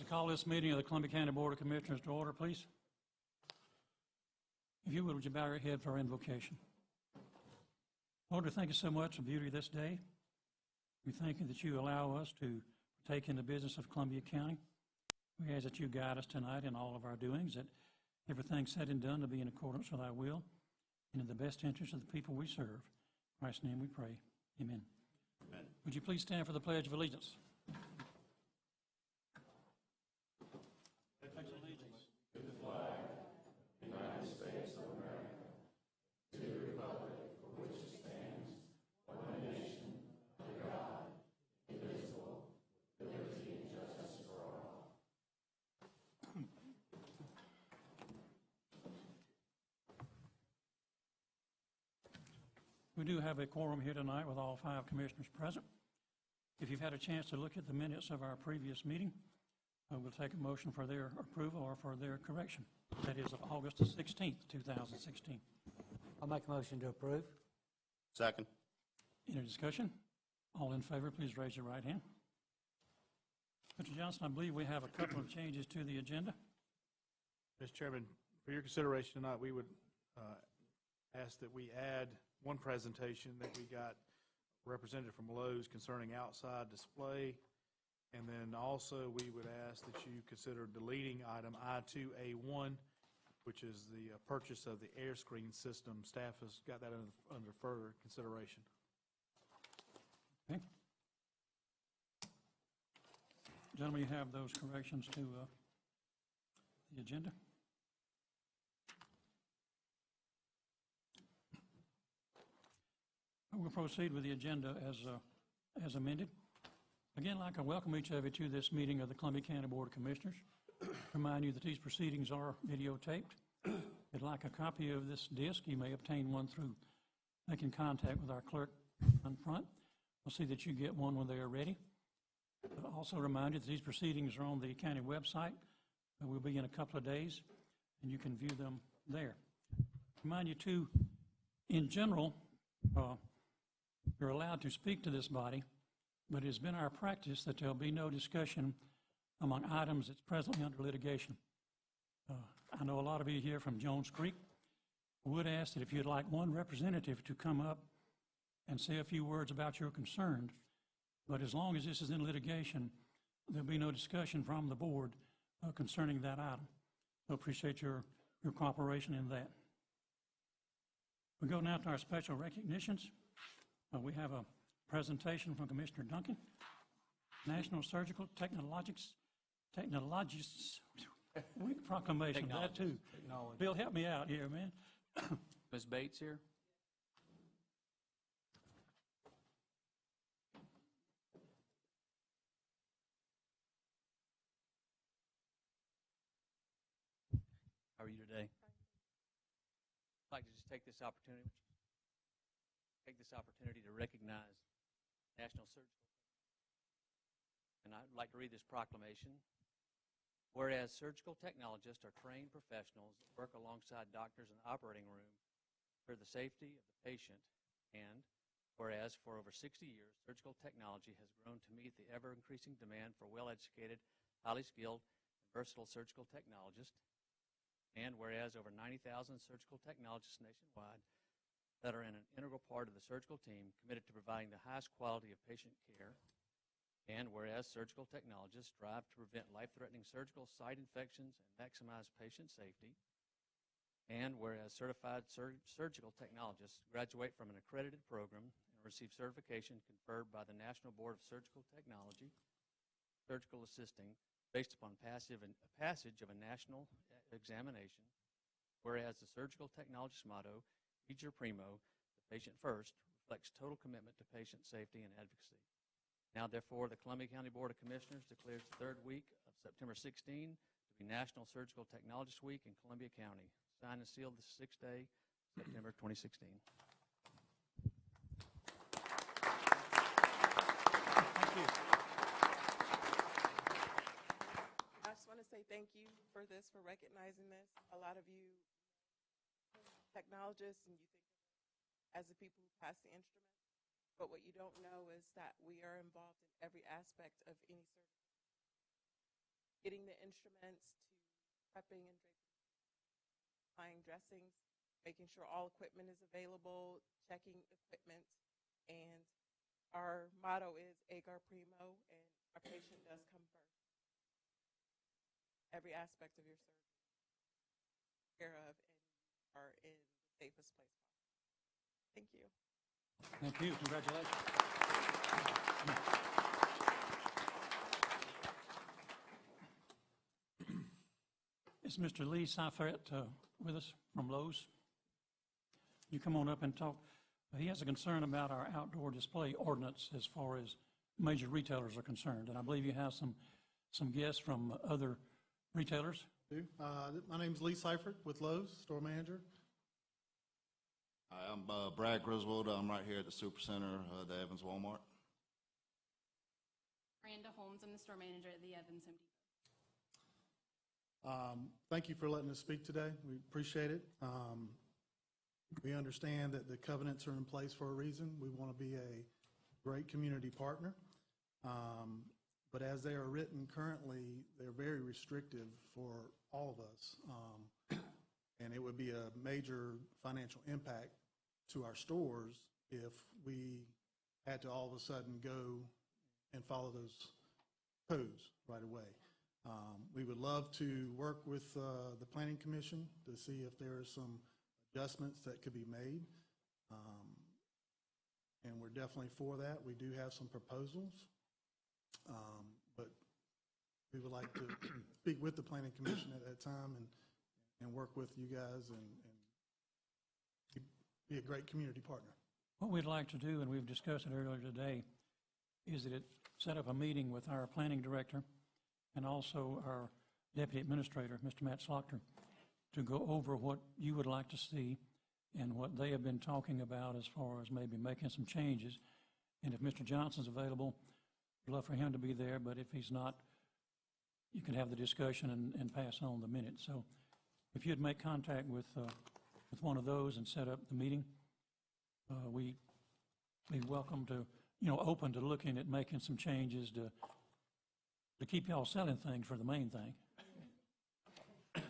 call this meeting of the Columbia County Board of Commissioners to order, please? If you would you bow your head for our invocation? Lord, we thank you so much for the beauty of this day. We thank you that you allow us to partake in the business of Columbia County. We ask that you guide us tonight in all of our doings, that everything said and done to be in accordance with thy will and in the best interest of the people we serve. In Christ's name we pray. Amen. Amen. Would you please stand for the Pledge of Allegiance? We do have a quorum here tonight with all 5 commissioners present. If you've had a chance to look at the minutes of our previous meeting, we'll take a motion for their approval or for their correction. That is of August the 16th, 2016. I'll make a motion to approve. Second. Any discussion? All in favor, please raise your right hand. Mr. Johnson, I believe we have a couple of changes to the agenda. Mr. Chairman, for your consideration tonight, we would ask that we add one presentation that we got represented from Lowe's concerning outside display. And then also we would ask that you consider deleting item I2A1, which is the purchase of the air screen system. Staff has got that under further consideration. Okay. Gentlemen, you have those corrections to the agenda. We'll proceed with the agenda as amended. Again, I'd like to welcome each of you to this meeting of the Columbia County Board of Commissioners. Remind you that these proceedings are videotaped. If you'd like a copy of this disc, you may obtain one through making contact with our clerk on front. We'll see that you get one when they are ready. I'll also remind you that these proceedings are on the county website. We'll be in a couple of days, and you can view them there. Remind you, too, in general, you're allowed to speak to this body, but it has been our practice that there'll be no discussion among items that's presently under litigation. I know a lot of you here from Jones Creek. I would ask that if you'd like one representative to come up and say a few words about your concern, but as long as this is in litigation, there'll be no discussion from the board concerning that item. So appreciate your cooperation in that. We go now to our special recognitions. We have a presentation from Commissioner Duncan, National Surgical Technologists Week proclamation, that too. Bill, help me out here, man. Ms. Bates here. How are you today? I'd like to just take this opportunity to recognize National Surgical. And I'd like to read this proclamation. Whereas surgical technologists are trained professionals that work alongside doctors in the operating room for the safety of the patient, and whereas for over 60 years, surgical technology has grown to meet the ever-increasing demand for well-educated, highly skilled, and versatile surgical technologists, and whereas over 90,000 surgical technologists nationwide that are an integral part of the surgical team committed to providing the highest quality of patient care, and whereas surgical technologists strive to prevent life-threatening surgical site infections and maximize patient safety, and whereas certified surgical technologists graduate from an accredited program and receive certification conferred by the National Board of Surgical Technology, surgical assisting, based upon passage of a national examination, whereas the surgical technologist motto, Procedure Primo, the patient first, reflects total commitment to patient safety and advocacy. Now, therefore, the Columbia County Board of Commissioners declares the third week of September 16 to be National Surgical Technologist Week in Columbia County. Signed and sealed this 6th day, September 2016. Thank you. I just want to say thank you for this, for recognizing this. A lot of you technologists, and you think of us as the people who pass the instrument. But what you don't know is that we are involved in every aspect of any surgical. getting the instruments to prepping and applying dressings, making sure all equipment is available, checking equipment, and our motto is Agar Primo, and our patient does come first. Every aspect of your surgery care of, and you are in the safest place possible. Thank you. Thank you. Congratulations. Is Mr. Lee Seifert with us from Lowe's? You come on up and talk. He has a concern about our outdoor display ordinance as far as major retailers are concerned. And I believe you have some guests from other retailers. My name's Lee Seifert with Lowe's, store manager. Hi, I'm Brad Griswold. I'm right here at the Supercenter, the Evans Walmart. Miranda Holmes, I'm the store manager at the Evans Home Depot. Thank you for letting us speak today. We appreciate it. We understand that the covenants are in place for a reason. We want to be a great community partner. But as they are written currently, they're very restrictive for all of us. And it would be a major financial impact to our stores if we had to all of a sudden go and follow those codes right away. We would love to work with the Planning Commission to see if there are some adjustments that could be made. And we're definitely for that. We do have some proposals. But we would like to speak with the Planning Commission at that time and work with you guys and be a great community partner. What we'd like to do, and we've discussed it earlier today, is that it set up a meeting with our planning director and also our deputy administrator, Mr. Matt Slaughter, to go over what you would like to see and what they have been talking about as far as maybe making some changes. And if Mr. Johnson's available, we'd love for him to be there, but if he's not, you can have the discussion and pass on the minutes. So if you'd make contact with one of those and set up the meeting, we'd be welcome to, open to looking at making some changes to keep y'all selling things for the main thing.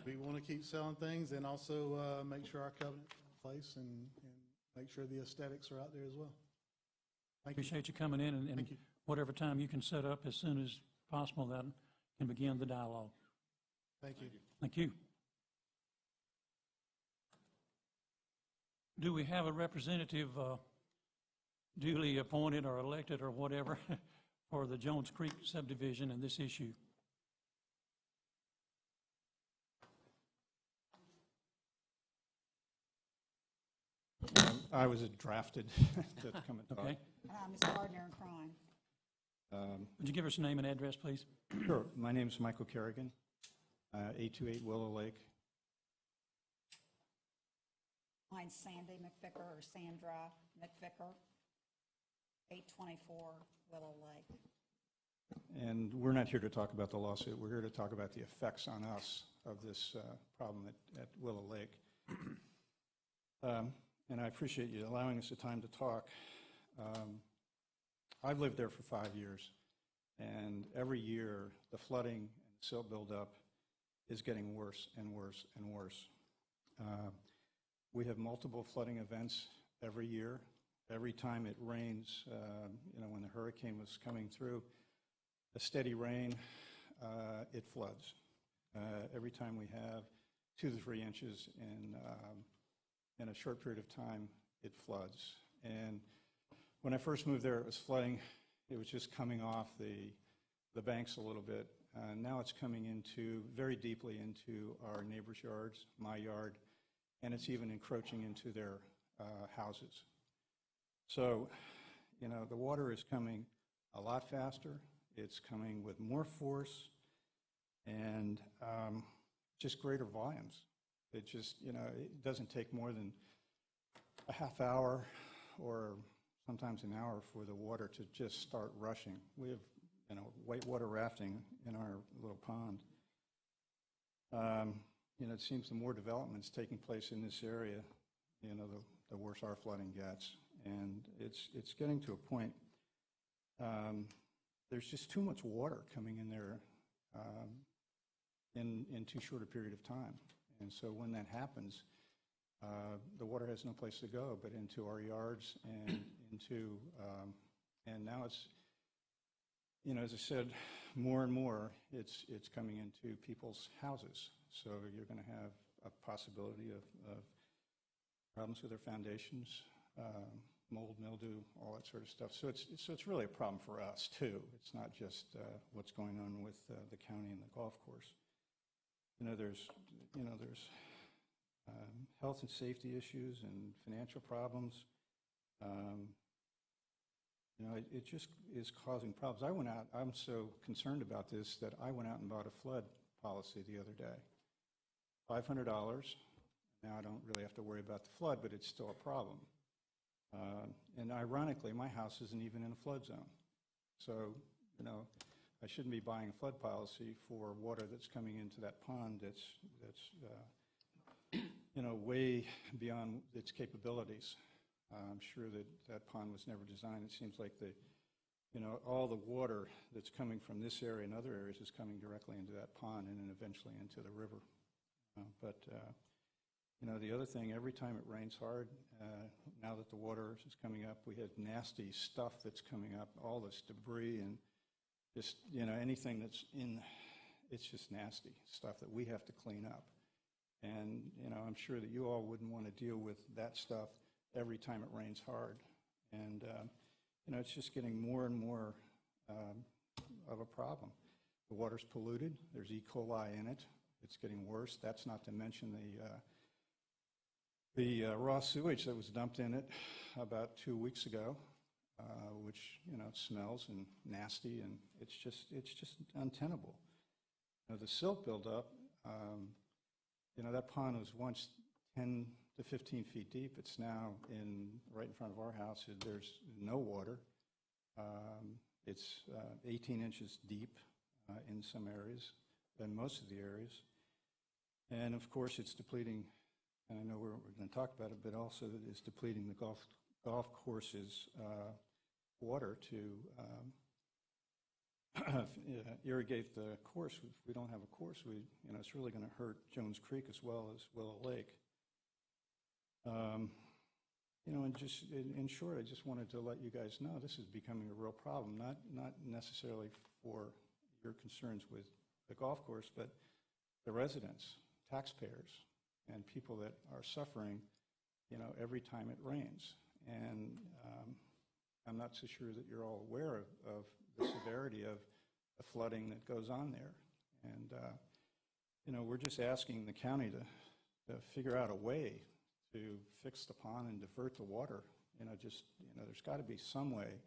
We want to keep selling things and also make sure our covenant's in place and make sure the aesthetics are out there as well. Thank you. Appreciate you coming in, and Thank you. whatever time you can set up as soon as possible, that can begin the dialogue. Thank you. Thank you. Do we have a representative duly appointed or elected or whatever for the Jones Creek subdivision and this issue? I was drafted to come and talk. Okay. Ms. Gardner and Crime. Would you give us your name and address, please? Sure. My name is Michael Kerrigan, 828 Willow Lake. Mine's Sandy McVicker or Sandra McVicker, 824 Willow Lake. And we're not here to talk about the lawsuit. We're here to talk about the effects on us of this problem at Willow Lake. And I appreciate you allowing us the time to talk. I've lived there for 5 years, and every year the flooding and silt buildup is getting worse and worse and worse. We have multiple flooding events every year. Every time it rains, when the hurricane was coming through, a steady rain, it floods. Every time we have 2 to 3 inches in a short period of time, it floods. And when I first moved there, it was flooding. It was just coming off the banks a little bit. Now it's coming very deeply into our neighbors' yards, my yard, and it's even encroaching into their houses. So, the water is coming a lot faster. It's coming with more force and just greater volumes. It just, it doesn't take more than a half hour or sometimes an hour for the water to just start rushing. We have, whitewater rafting in our little pond. It seems the more development's taking place in this area, the worse our flooding gets. And it's getting to a point, there's just too much water coming in there. in too short a period of time. And so when that happens, the water has no place to go but into our yards and into, and now it's, you know, as I said, more and more it's coming into people's houses. So you're going to have a possibility of problems with their foundations, mold, mildew, all that sort of stuff. So it's really a problem for us too. It's not just what's going on with the county and the golf course. There's health and safety issues and financial problems. It just is causing problems. I went out, I'm so concerned about this that I went out and bought a flood policy the other day. $500. Now I don't really have to worry about the flood, but it's still a problem. And ironically, my house isn't even in a flood zone. So, I shouldn't be buying a flood policy for water that's coming into that pond that's way beyond its capabilities. I'm sure that pond was never designed. It seems like all the water that's coming from this area and other areas is coming directly into that pond and then eventually into the river. The other thing, every time it rains hard, now that the water is coming up, we had nasty stuff that's coming up, all this debris and just, anything that's it's just nasty stuff that we have to clean up. And, I'm sure that you all wouldn't want to deal with that stuff every time it rains hard. And, it's just getting more and more of a problem. The water's polluted. There's E. coli in it. It's getting worse. That's not to mention the raw sewage that was dumped in it about 2 weeks ago, which, it smells and nasty, and it's just untenable. The silt buildup, that pond was once 10 to 15 feet deep. It's now right in front of our house. There's no water. It's 18 inches deep in some areas, in most of the areas. And of course, it's depleting, and I know we're going to talk about it, but also it's depleting the golf course's water to irrigate the course. If we don't have a course, it's really going to hurt Jones Creek as well as Willow Lake. And just in short, I just wanted to let you guys know this is becoming a real problem, not necessarily for your concerns with the golf course, but the residents, taxpayers, and people that are suffering, every time it rains. And I'm not so sure that you're all aware of the severity of the flooding that goes on there. And, we're just asking the county to figure out a way to fix the pond and divert the water. There's got to be some way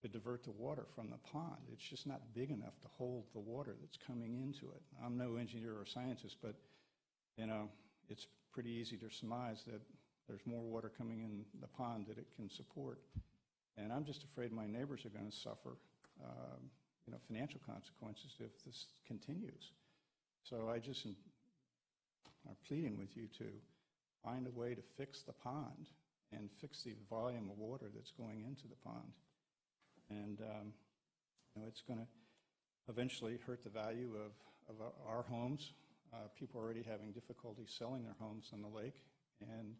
to divert the water from the pond. It's just not big enough to hold the water that's coming into it. I'm no engineer or scientist, but, it's pretty easy to surmise that there's more water coming in the pond that it can support. And I'm just afraid my neighbors are going to suffer, financial consequences if this continues. So I just am pleading with you to find a way to fix the pond and fix the volume of water that's going into the pond. And, it's going to eventually hurt the value of our homes. People are already having difficulty selling their homes on the lake. And,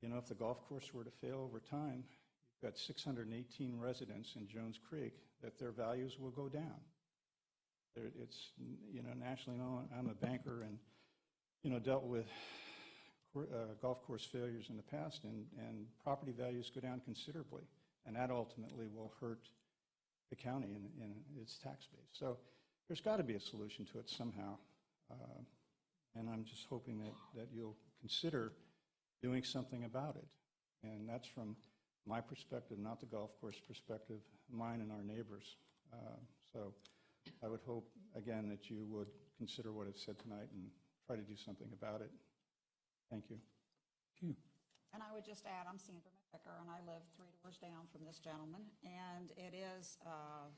if the golf course were to fail over time, you've got 618 residents in Jones Creek that their values will go down. It's, nationally known. I'm a banker and, dealt with golf course failures in the past, and property values go down considerably. And that ultimately will hurt the county and its tax base. So there's got to be a solution to it somehow. And I'm just hoping that you'll consider doing something about it. And that's from my perspective, not the golf course perspective, mine and our neighbors. So I would hope, again, that you would consider what I've said tonight and try to do something about it. Thank you. Thank you. And I would just add, I'm Sandra McVicker, and I live 3 doors down from this gentleman, and it is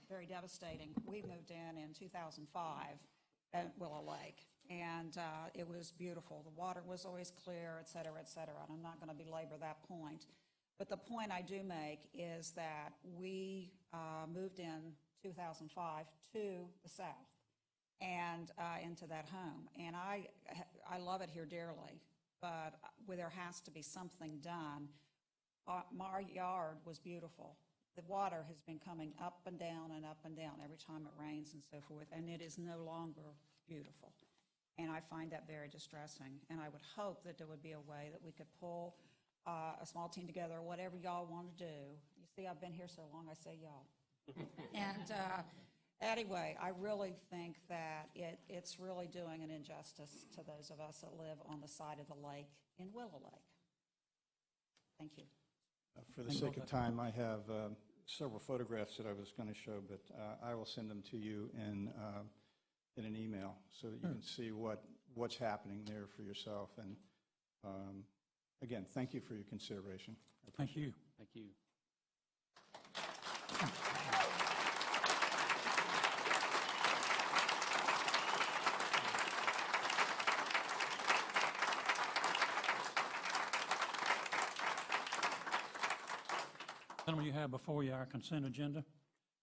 very devastating. We moved in 2005 at Willow Lake, and it was beautiful. The water was always clear, et cetera, and I'm not going to belabor that point. But the point I do make is that we moved in 2005 to the south, and into that home. And I love it here dearly, but there has to be something done. My yard was beautiful. The water has been coming up and down every time it rains and so forth, and it is no longer beautiful. And I find that very distressing. And I would hope that there would be a way that we could pull a small team together, or whatever y'all want to do. You see, I've been here so long, I say y'all. And anyway, I really think that it's really doing an injustice to those of us that live on the side of the lake in Willow Lake. Thank you. For the sake of time, I have several photographs that I was going to show, but I will send them to you in an email so that you can see what's happening there for yourself. And again, thank you for your consideration. Thank you. Thank you. Gentlemen, you have before you our consent agenda.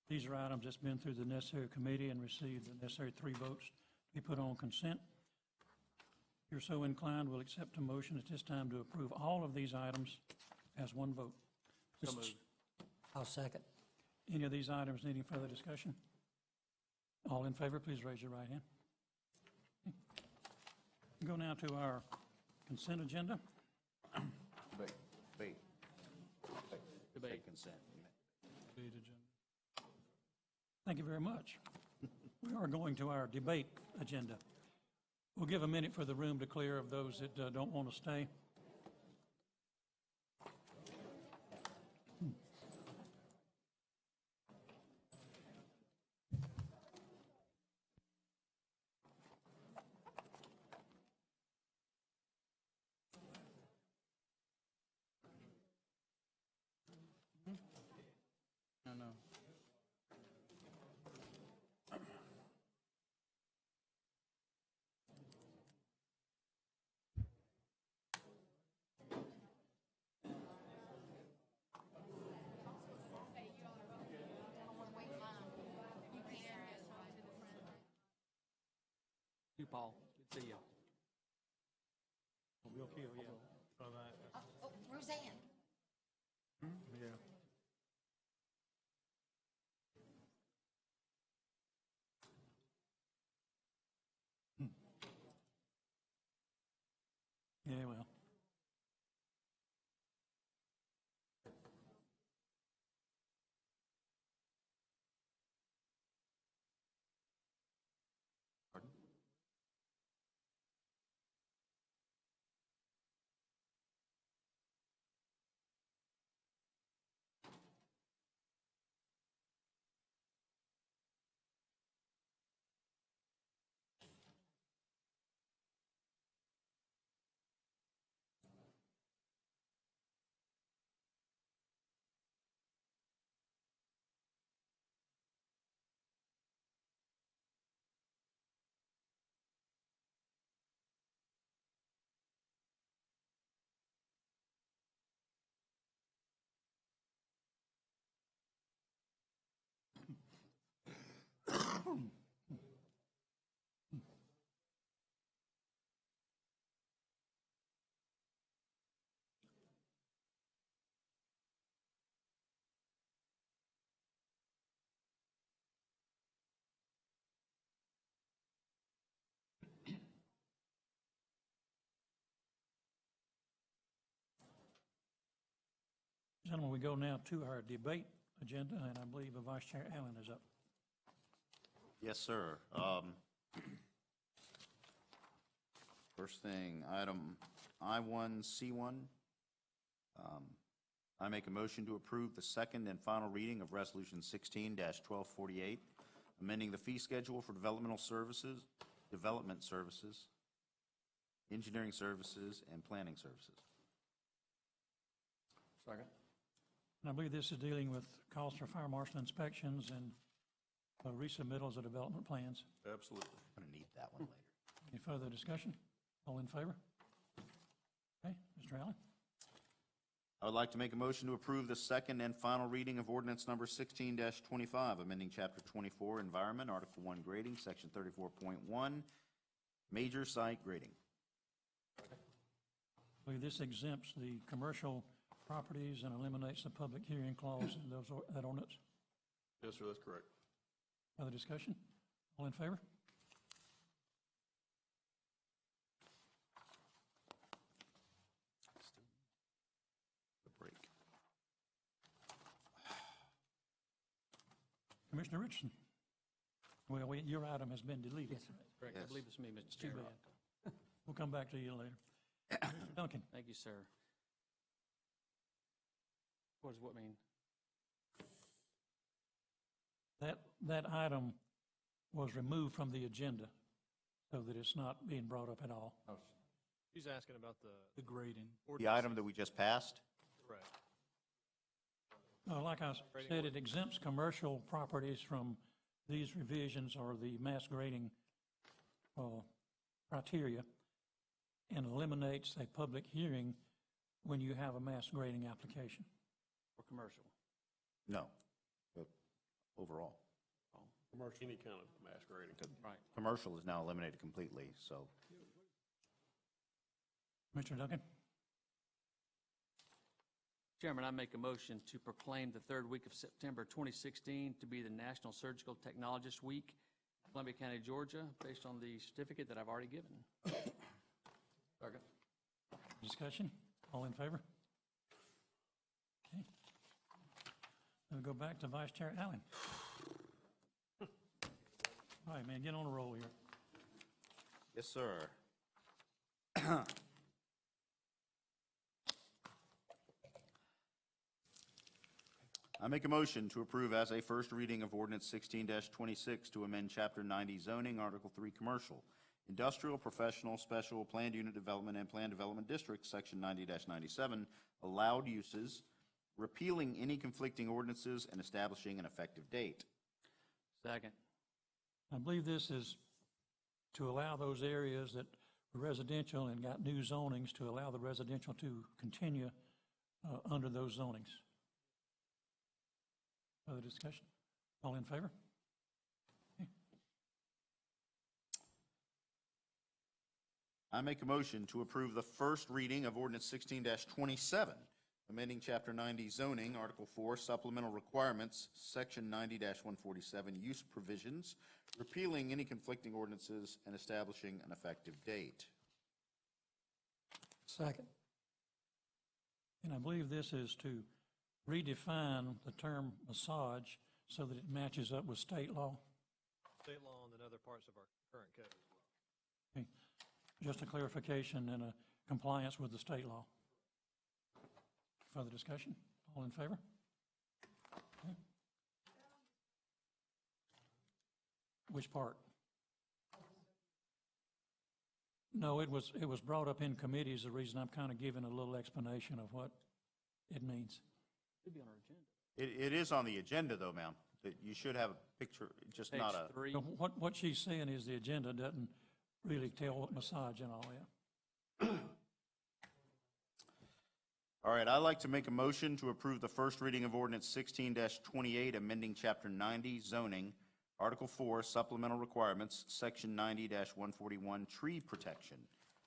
These are items that's been through the necessary committee and received the necessary 3 votes to be put on consent. If you're so inclined, we'll accept a motion at this time to approve all of these items as one vote. So moved. I'll second. Any of these items needing further discussion? All in favor, please raise your right hand. Go now to our consent agenda. Debate. Consent. Thank you very much. We are going to our debate agenda. We'll give a minute for the room to clear of those that don't want to stay. No. You, Paul. Good to see you. We'll kill, yeah. Oh, Roseanne. Yeah. Yeah, well. Gentlemen, we go now to our debate agenda, and I believe Vice Chair Allen is up. Yes, sir. First thing, item I1C1. I make a motion to approve the second and final reading of Resolution 16-1248, amending the fee schedule for development services, engineering services, and planning services. Second. And I believe this is dealing with costs for fire marshal inspections and resubmittals of development plans. Absolutely. I'm going to need that one later. Any further discussion? All in favor? Okay, Mr. Allen? I would like to make a motion to approve the second and final reading of ordinance number 16-25, amending Chapter 24, Environment, Article 1, Grading, Section 34.1, Major Site Grading. I believe this exempts the commercial properties and eliminates the public hearing clause in that ordinance. Yes, sir, that's correct. Other discussion? All in favor? The break. Commissioner Richardson? Well, your item has been deleted. Yes, sir. Correct. Yes. I believe it's me, Mr. It's too Chairman. bad. We'll come back to you later. Mr. Duncan? Thank you, sir. What does what mean? That item was removed from the agenda so that it's not being brought up at all. She's asking about the grading. The item that we just passed? Correct. Like I said, it exempts commercial properties from these revisions or the mass grading criteria and eliminates a public hearing when you have a mass grading application. For commercial? No, but overall. Commercial. Any kind of mass grading. Right. Commercial is now eliminated completely, so. Mr. Duncan? Chairman, I make a motion to proclaim the third week of September 2016 to be the National Surgical Technologist Week, Columbia County, Georgia, based on the certificate that I've already given. Second. Discussion? All in favor? Okay. We'll go back to Vice Chair Allen. All right, man, get on a roll here. Yes, sir. I make a motion to approve as a first reading of ordinance 16-26 to amend Chapter 90 zoning, Article 3 commercial, industrial, professional, special, planned unit development, and planned development districts, Section 90-97, allowed uses, repealing any conflicting ordinances and establishing an effective date. Second. I believe this is to allow those areas that were residential and got new zonings to allow the residential to continue under those zonings. Other discussion? All in favor? Okay. I make a motion to approve the first reading of ordinance 16-27, amending Chapter 90 zoning, Article 4, supplemental requirements, Section 90-147, use provisions, repealing any conflicting ordinances and establishing an effective date. Second. And I believe this is to redefine the term massage so that it matches up with state law. State law and then other parts of our current code as well. Okay. Just a clarification and a compliance with the state law. Further discussion? All in favor? Okay. Which part? No, it was brought up in committee is the reason I'm kind of giving a little explanation of what it means. Should be on our agenda. It is on the agenda, though, ma'am. That you should have a picture, just Page not a. 3. So what she's saying is the agenda doesn't really tell what massage and all that. All right, I'd like to make a motion to approve the first reading of ordinance 16-28, amending Chapter 90 zoning, Article 4, supplemental requirements, Section 90-141, tree protection,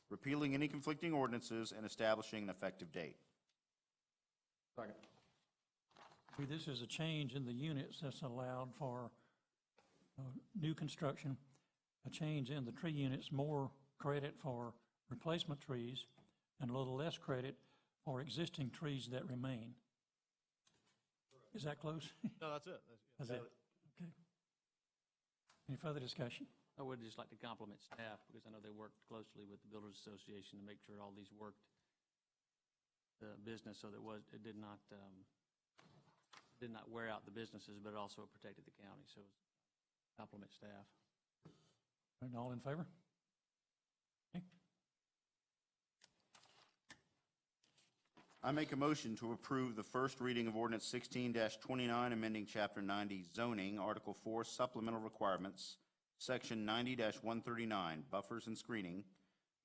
repealing any conflicting ordinances and establishing an effective date. Second. See, this is a change in the units that's allowed for new construction, a change in the tree units, more credit for replacement trees, and a little less credit for existing trees that remain. Is that close? No, that's it. That's it. Okay. Any further discussion? I would just like to compliment staff because I know they worked closely with the Builders Association to make sure all these worked the business so that it did not wear out the businesses, but it also protected the county. So compliment staff. And all in favor? Okay. I make a motion to approve the first reading of ordinance 16-29, amending Chapter 90 zoning, Article 4, supplemental requirements, Section 90-139, buffers and screening,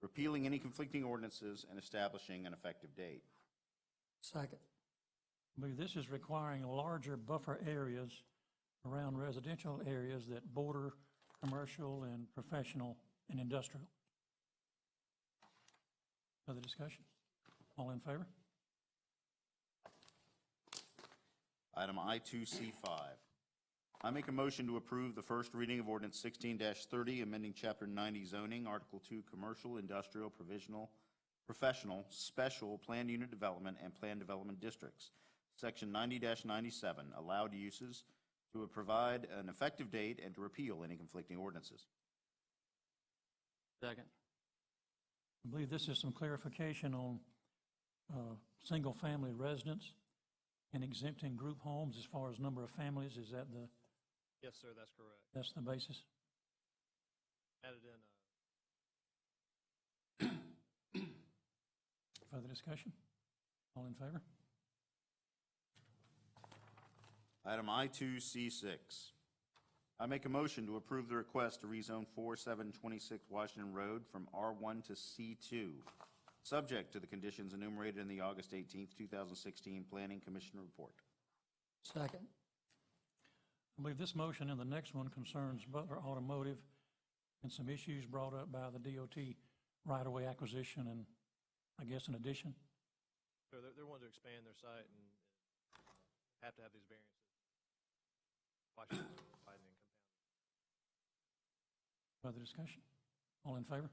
repealing any conflicting ordinances and establishing an effective date. Second. I believe this is requiring larger buffer areas around residential areas that border commercial and professional and industrial. Other discussion? All in favor? Item I2C5. I make a motion to approve the first reading of ordinance 16-30, amending Chapter 90 zoning, Article 2, commercial, industrial, provisional, professional, special, planned unit development, and planned development districts. Section 90-97, allowed uses, to provide an effective date and to repeal any conflicting ordinances. Second. I believe this is some clarification on single-family residence and exempting group homes as far as number of families. Is that the, Yes, sir, that's correct. that's the basis? Added in Further discussion? All in favor? Item I2C6. I make a motion to approve the request to rezone 4726 Washington Road from R1 to C2, subject to the conditions enumerated in the August 18th, 2016 Planning Commission report. Second. I believe this motion and the next one concerns Butler Automotive and some issues brought up by the DOT right-of-way acquisition and, I guess, an addition. So they're wanting to expand their site and have to have these variances. Washington's widening compounding. Further discussion? All in favor?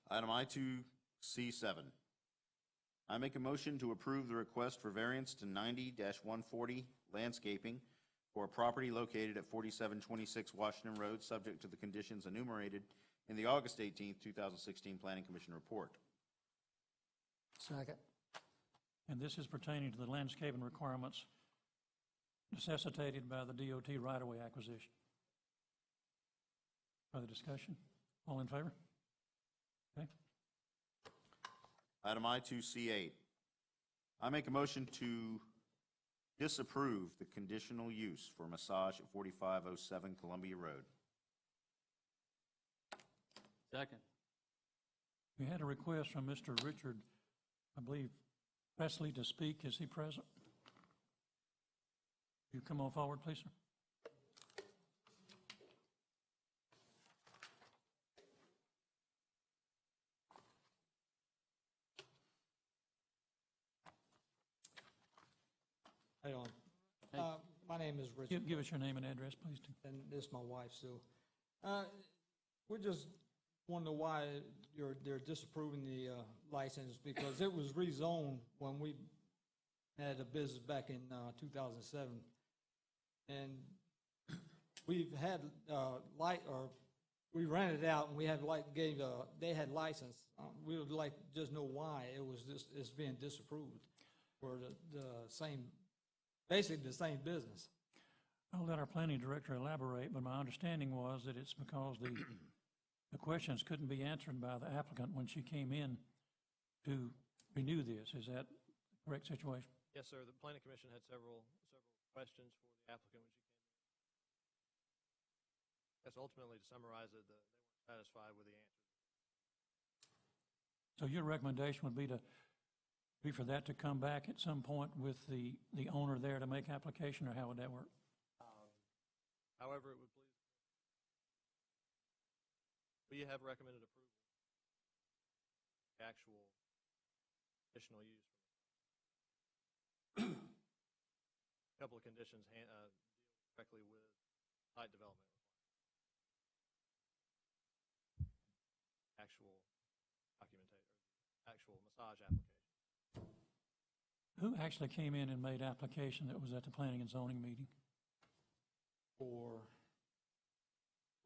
Item I2C7. I make a motion to approve the request for variance to 90-140 landscaping for a property located at 4726 Washington Road, subject to the conditions enumerated in the August 18th, 2016 Planning Commission report. Second. And this is pertaining to the landscaping requirements necessitated by the DOT right-of-way acquisition. Further discussion? All in favor? Okay. Item I2C8. I make a motion to disapprove the conditional use for massage at 4507 Columbia Road. Second. We had a request from Mr. Richard, I believe, Presley to speak. Is he present? You come on forward, please, sir. How you doing? My name is Richard, Give us your name and address, please, too. and this is my wife, Sue. We just want to know why they're disapproving the license, because it was rezoned when we had a business back in 2007. And we've had we rented it out, and we had they had license. We would like to just know why it's being disapproved for the same, basically the same business. I'll let our planning director elaborate, but my understanding was that it's because the questions couldn't be answered by the applicant when she came in to renew this. Is that the correct situation? Yes, sir, the Planning Commission had several questions for the applicant when she came in. That's ultimately, to summarize it, they weren't satisfied with the answer. So your recommendation would be for that to come back at some point with the owner there to make application, or how would that work? However it would please. We have recommended approval. Actual additional use. A couple of conditions deal directly with site development. Actual documentation, actual massage application. Who actually came in and made application that was at the planning and zoning meeting?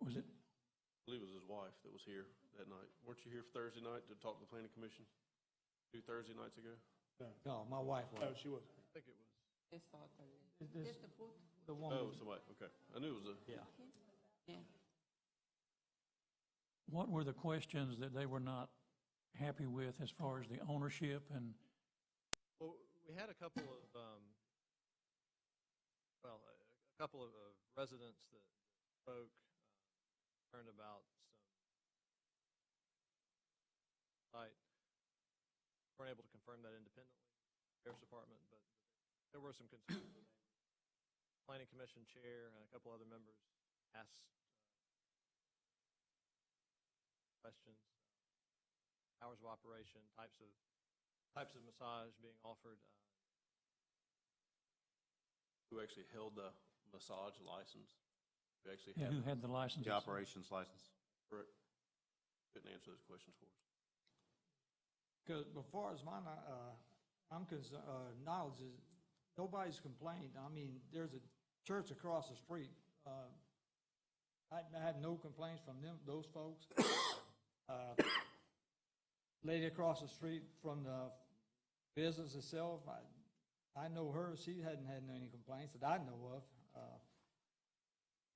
Was it? I believe it was his wife that was here that night. Weren't you here Thursday night to talk to the planning commission 2 Thursday nights ago? No, my wife was. Oh, she was. I think it was. The woman. Oh, somebody, okay. I knew it was a. Yeah. What were the questions that they were not happy with as far as the ownership and? Well, we had a couple of, residents that spoke, concerned about some site weren't able to confirm that independently, Sheriff's Department, but there were some concerns. Planning Commission Chair and a couple other members asked questions, hours of operation, types of massage being offered. Who actually held the massage license? Who actually Yeah, had? who had the license? The operations license. Correct. Couldn't answer those questions for us. Because as far as my, knowledge is, nobody's complained. I mean, there's a church across the street. I had no complaints from them, those folks. Lady across the street from the business itself, I know her, she hadn't had any complaints that I know of.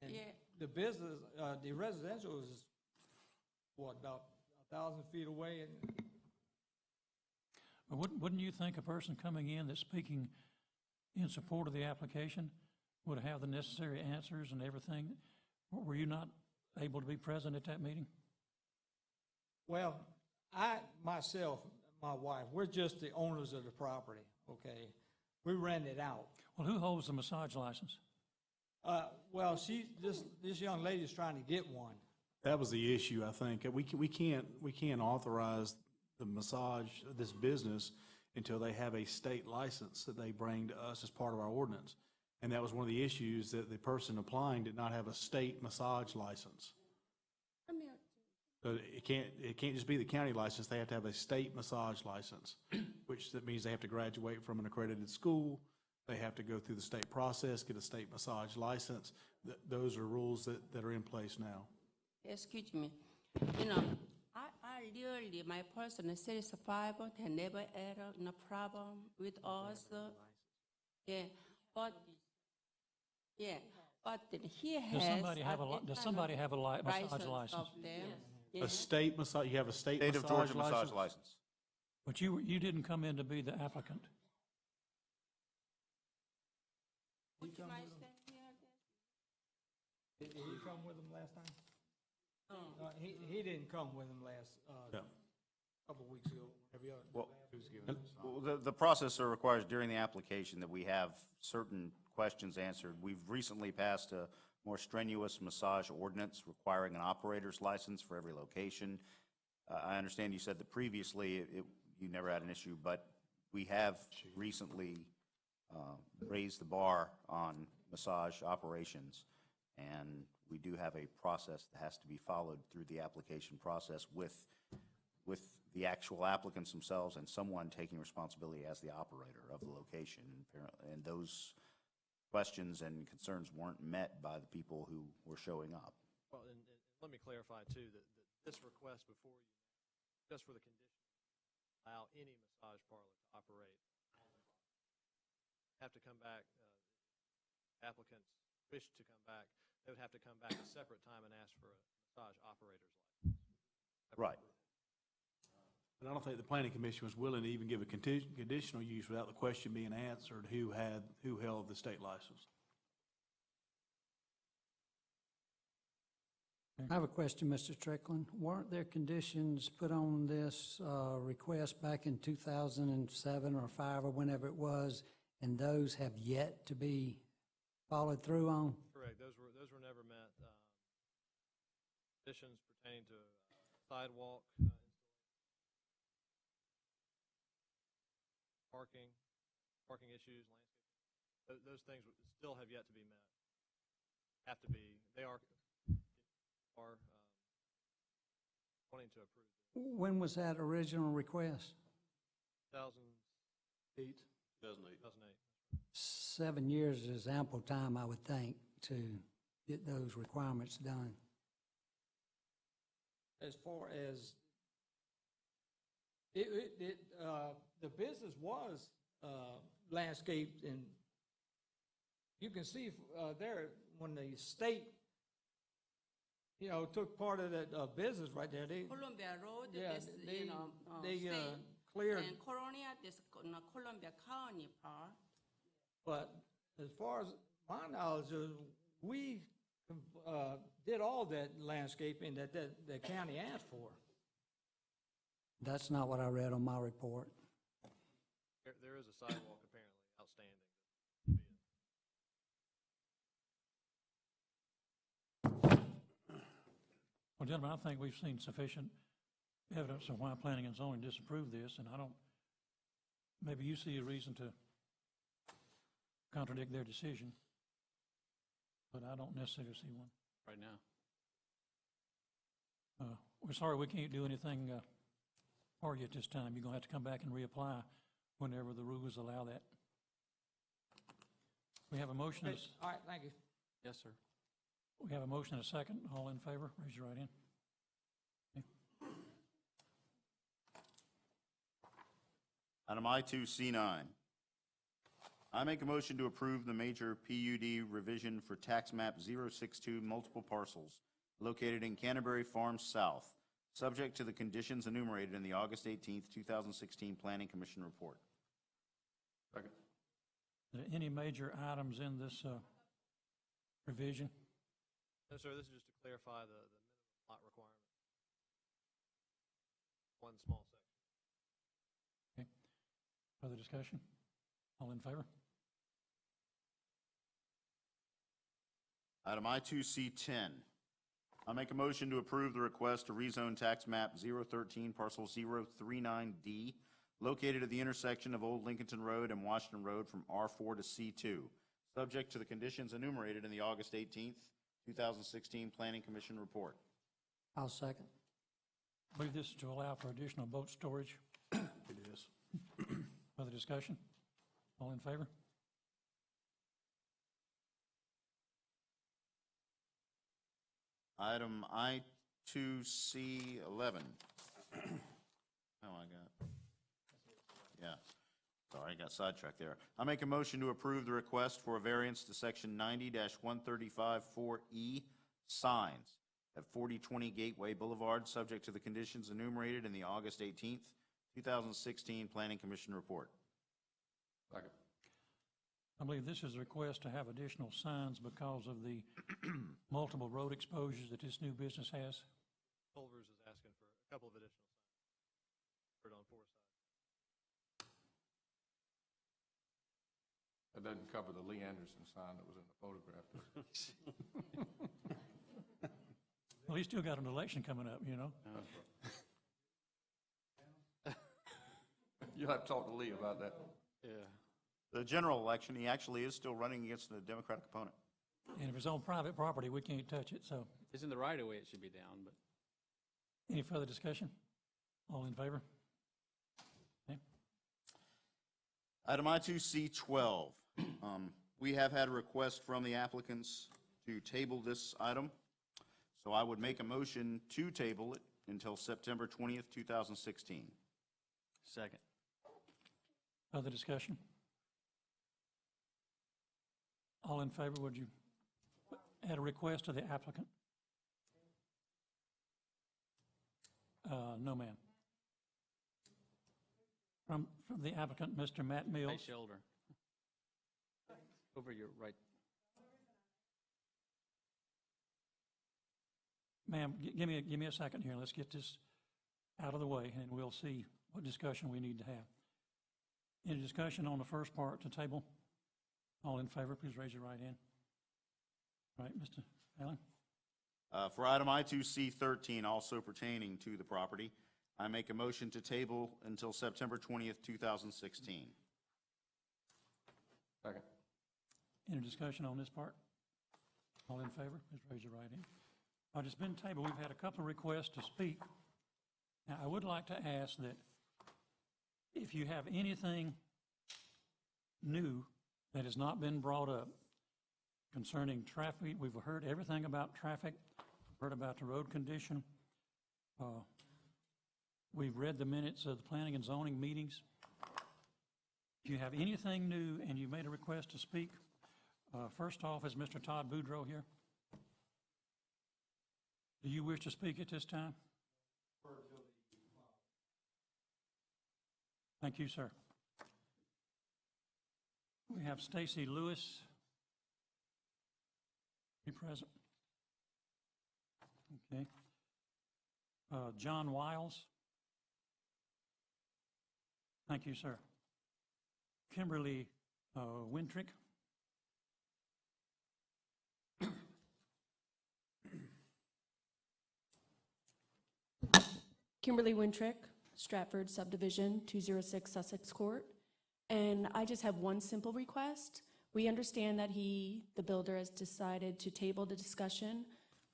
And the business, the residential is, what, about 1,000 feet away? And But wouldn't you think a person coming in that's speaking in support of the application would have the necessary answers and everything? Were you not able to be present at that meeting? well, I, myself, my wife, we're just the owners of the property, okay? We rent it out. Well, who holds the massage license? Well, this young lady's trying to get one. That was the issue, I think. We can't authorize the massage, this business, until they have a state license that they bring to us as part of our ordinance. And that was one of the issues, that the person applying did not have a state massage license. So it can't just be the county license, they have to have a state massage license, which that means they have to graduate from an accredited school, they have to go through the state process, get a state massage license. Those are rules that are in place now. Excuse me. I really, my personal satisfied and never had no problem with us. Yeah, but he has. Does somebody have a massage license? Yeah. A state massage, you have a state State massage of Georgia massage license? license. But you didn't come in to be the applicant. Did he come with him last time? He didn't come with him last, No. couple of weeks ago. Have you? Well, the process requires during the application that we have certain questions answered. We've recently passed a more strenuous massage ordinance requiring an operator's license for every location. I understand you said that previously you never had an issue, but we have recently raised the bar on massage operations, and we do have a process that has to be followed through the application process with the actual applicants themselves and someone taking responsibility as the operator of the location. And those questions and concerns weren't met by the people who were showing up. Well, and let me clarify too, that this request before you, just for the condition, allow any massage parlor to operate. Have to come back, applicants wish to come back, they would have to come back a separate time and ask for a massage operator's license. Right. And I don't think the planning commission was willing to even give a conditional use without the question being answered, who held the state license. I have a question, Mr. Strickland. Weren't there conditions put on this request back in 2007 or 5 or whenever it was, and those have yet to be followed through on? Correct, those were never met. Conditions pertaining to sidewalk, parking issues, landscaping, those things still have yet to be met. Have to be, they are wanting to approve. When was that original request? 2008. 2008. 7 years is ample time, I would think, to get those requirements done. As far as, the business was landscaped, and you can see there, when the state, took part of that business right there, Columbia Road, yeah, this, they state, cleared. and Colonia, this Columbia County part. But as far as my knowledge is, we did all that landscaping that the county asked for. That's not what I read on my report. There is a sidewalk apparently outstanding. Well, gentlemen, I think we've seen sufficient evidence of why planning and zoning disapproved this, and I don't, maybe you see a reason to contradict their decision, but I don't necessarily see one. right now. We're sorry we can't do anything for you at this time. You're going to have to come back and reapply whenever the rules allow that. We have a motion. Okay, all right, thank you. Yes, sir. We have a motion and a second. All in favor, raise your right hand. Okay. Item I2C9. I make a motion to approve the major PUD revision for tax map 062 multiple parcels located in Canterbury Farms South, subject to the conditions enumerated in the August 18th, 2016 Planning Commission report. Second. Are there any major items in this revision? No, sir, this is just to clarify the minimum lot requirement. One small section. Okay. Further discussion? All in favor? Item I2C10. I make a motion to approve the request to rezone tax map 013 parcel 039D located at the intersection of Old Lincolnton Road and Washington Road from R4 to C2, subject to the conditions enumerated in the August 18th, 2016 Planning Commission report. I'll second. I believe this is to allow for additional boat storage. It is. Further discussion? All in favor? Item I2C11. Sorry, I got sidetracked there. I make a motion to approve the request for a variance to section 90-135-4E signs at 4020 Gateway Boulevard, subject to the conditions enumerated in the August 18th, 2016 Planning Commission report. Second. I believe this is a request to have additional signs because of the multiple road exposures that this new business has. Culvers is asking for a couple of additional signs on 4 sides. That doesn't cover the Lee Anderson sign that was in the photograph. Well, he's still got an election coming up, you know? You'll have to talk to Lee about that. Yeah. The general election, he actually is still running against the Democratic opponent. And if it's on private property, we can't touch it, so. It's in the right of way, it should be down, but. Any further discussion? All in favor? Okay. Item I2C12. We have had a request from the applicants to table this item, so I would make a motion to table it until September 20th, 2016. Second. Further discussion? All in favor, would you add a request to the applicant? No, ma'am. From the applicant, Mr. Matt Right Mills. shoulder. Over your right. Ma'am, give me a second here. Let's get this out of the way, and we'll see what discussion we need to have. Any discussion on the first part to table? All in favor, please raise your right hand. All right, Mr. Allen? For item I2C13, also pertaining to the property, I make a motion to table until September 20th, 2016. Second. Any discussion on this part? All in favor, please raise your right hand. All right, it's been tabled. We've had a couple of requests to speak. Now, I would like to ask that if you have anything new that has not been brought up concerning traffic, we've heard everything about traffic, heard about the road condition. We've read the minutes of the planning and zoning meetings. If you have anything new and you made a request to speak, first off, is Mr. Todd Boudreau here? Do you wish to speak at this time? Thank you, sir. We have Stacy Lewis. Be present. Okay. John Wiles. Thank you, sir. Kimberly Wintrick. Kimberly Wintrick, Stratford Subdivision, 206 Sussex Court. And I just have one simple request. We understand that the builder, has decided to table the discussion.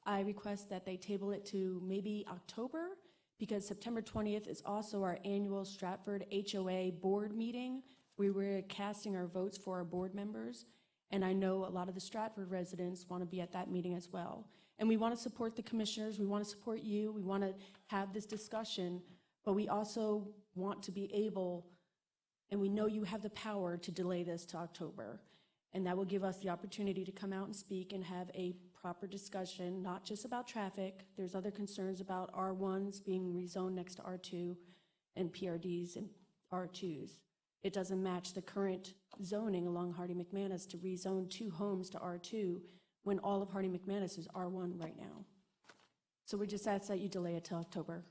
I request that they table it to maybe October, because September 20th is also our annual Stratford HOA board meeting. We were casting our votes for our board members, and I know a lot of the Stratford residents want to be at that meeting as well. And we want to support the commissioners, we want to support you, we want to have this discussion, but we also want to be able, and we know you have the power to delay this to October. And that will give us the opportunity to come out and speak and have a proper discussion, not just about traffic. There's other concerns about R1s being rezoned next to R2 and PRDs and R2s. It doesn't match the current zoning along Hardy McManus to rezone 2 homes to R2 when all of Hardy McManus is R1 right now. So we just ask that you delay it till October.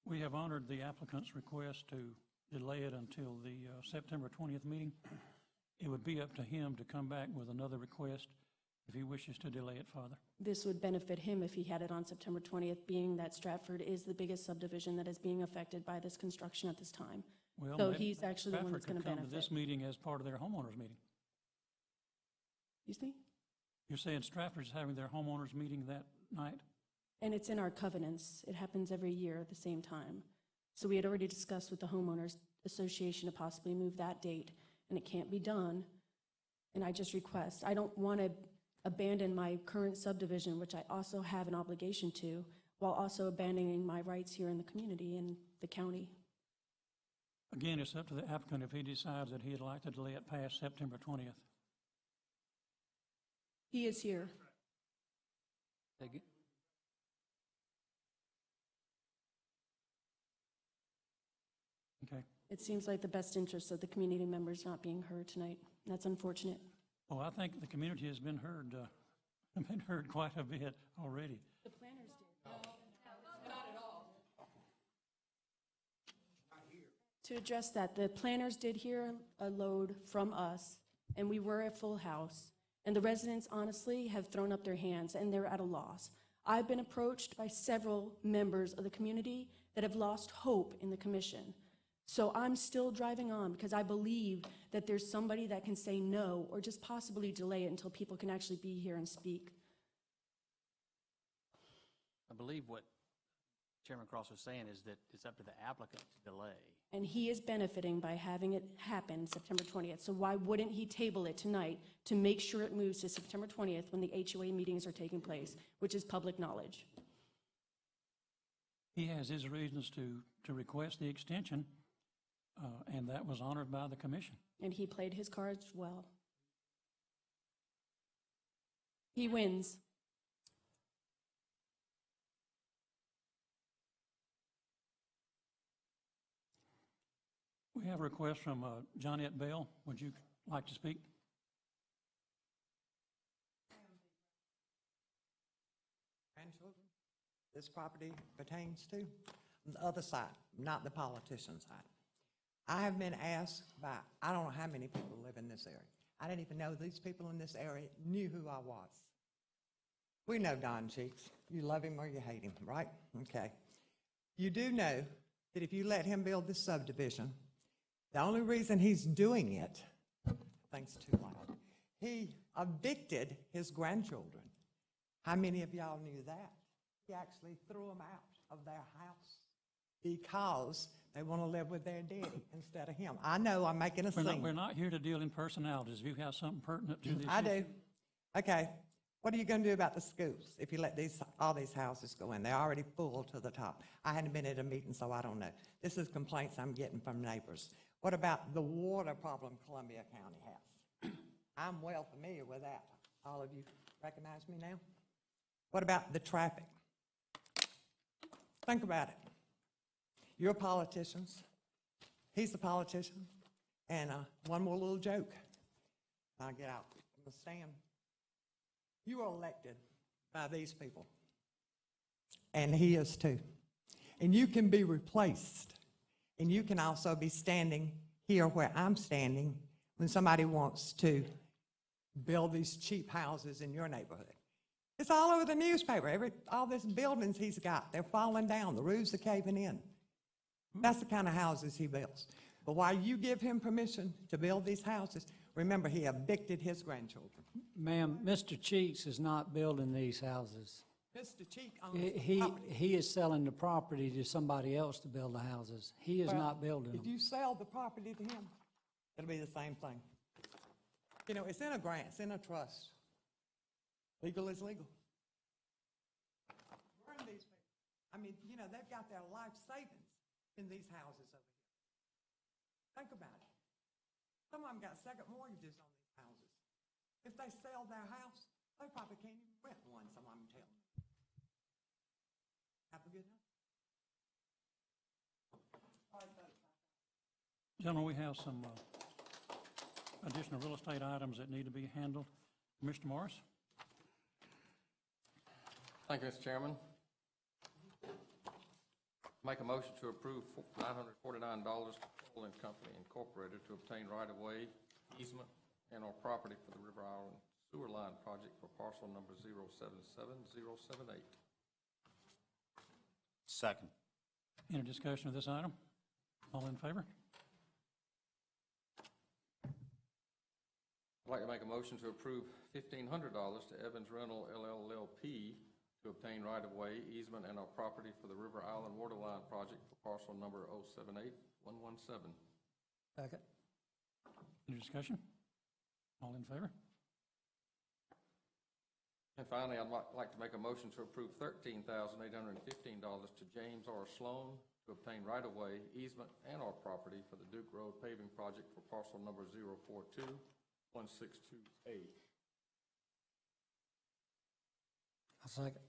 We have honored the applicant's request to delay it until the September 20th meeting. It would be up to him to come back with another request if he wishes to delay it further. This would benefit him if he had it on September 20th, being that Stratford is the biggest subdivision that is being affected by this construction at this time. Well, So maybe he's actually the one that's going to Stratford could come to this benefit. meeting as part of their homeowners meeting. Excuse me? You're saying Stratford's having their homeowners meeting that night? And it's in our covenants. It happens every year at the same time. So we had already discussed with the homeowners association to possibly move that date, and it can't be done. And I just request, I don't want to abandon my current subdivision, which I also have an obligation to, while also abandoning my rights here in the community and the county. Again, it's up to the applicant if he decides that he'd like to delay it past September 20th. He is here. Okay. It seems like the best interest of the community members not being heard tonight. That's unfortunate. Well, I think the community has been heard quite a bit already. The planners did. To address that, the planners did hear a load from us, and we were at full house. And the residents honestly have thrown up their hands, and they're at a loss. I've been approached by several members of the community that have lost hope in the commission. So I'm still driving on because I believe that there's somebody that can say no or just possibly delay it until people can actually be here and speak. I believe what Chairman Cross was saying is that it's up to the applicant to delay. And he is benefiting by having it happen September 20th. So why wouldn't he table it tonight to make sure it moves to September 20th when the HOA meetings are taking place, which is public knowledge? He has his reasons to request the extension, and that was honored by the commission. And he played his cards well. He wins. We have a request from Johnette Bell. Would you like to speak? Grandchildren, this property pertains to, on the other side, not the politician's side. I have been asked by, I don't know how many people live in this area. I didn't even know these people in this area knew who I was. We know Don Cheeks. You love him or you hate him, right? Okay. You do know that if you let him build this subdivision, the only reason he's doing it, thanks too loud, he evicted his grandchildren. How many of y'all knew that? He actually threw them out of their house because they want to live with their daddy instead of him. I know I'm making a scene. We're not here to deal in personalities. If you have something pertinent to this I issue. do. Okay. What are you going to do about the schools if you let all these houses go in? They're already full to the top. I hadn't been at a meeting, so I don't know. This is complaints I'm getting from neighbors. What about the water problem Columbia County has? I'm well familiar with that. All of you recognize me now? What about the traffic? Think about it. You're politicians. He's a politician. And one more little joke. I'll get out from the stand. You are elected by these people. And he is too. And you can be replaced. And you can also be standing here here where I'm standing when somebody wants to build these cheap houses in your neighborhood. It's all over the newspaper. All these buildings he's got, they're falling down. The roofs are caving in. That's the kind of houses he builds. But while you give him permission to build these houses, remember, he evicted his grandchildren. Ma'am, Mr. Cheeks is not building these houses. Mr. Cheek owns the property. He is selling the property to somebody else to build the houses. He is Well, not building If them. you sell the property to him, it'll be the same thing. You know, it's in a grant, it's in a trust. Legal is legal. Burn these people. I mean, you know, they've got their life savings in these houses over here. Think about it. Some of them got second mortgages on these houses. If they sell their house, they probably can't even rent one, some of them tell me. Have a good night. Gentlemen, we have some additional real estate items that need to be handled. Commissioner Morris? Thank you, Mr. Chairman. Make a motion to approve $949 to Cole and Company Incorporated to obtain right-of-way easement and/or property for the River Island Sewer Line Project for parcel number 077078. Second. Any discussion of this item? All in favor? I'd like to make a motion to approve $1,500 to Evans Rental LLP to obtain right-of-way easement and/or property for the River Island Water Line Project for parcel number 078117. Second. Any discussion? All in favor? And finally, I'd like to make a motion to approve $13,815 to James R. Sloan to obtain right-of-way easement and/or property for the Duke Road paving project for parcel number 0421628. A second.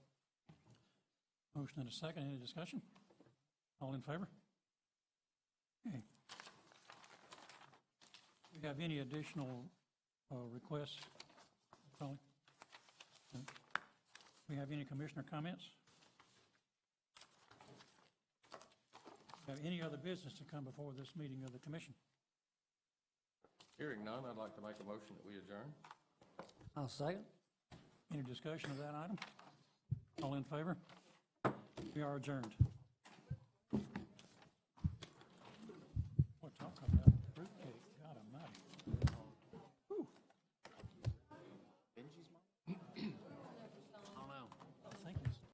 Motion and a second. Any discussion? All in favor? Okay. Do we have any additional requests? Charlie? No. Do we have any commissioner comments? Do we have any other business to come before this meeting of the commission? Hearing none, I'd like to make a motion that we adjourn. I'll second. Any discussion of that item? All in favor? We are adjourned.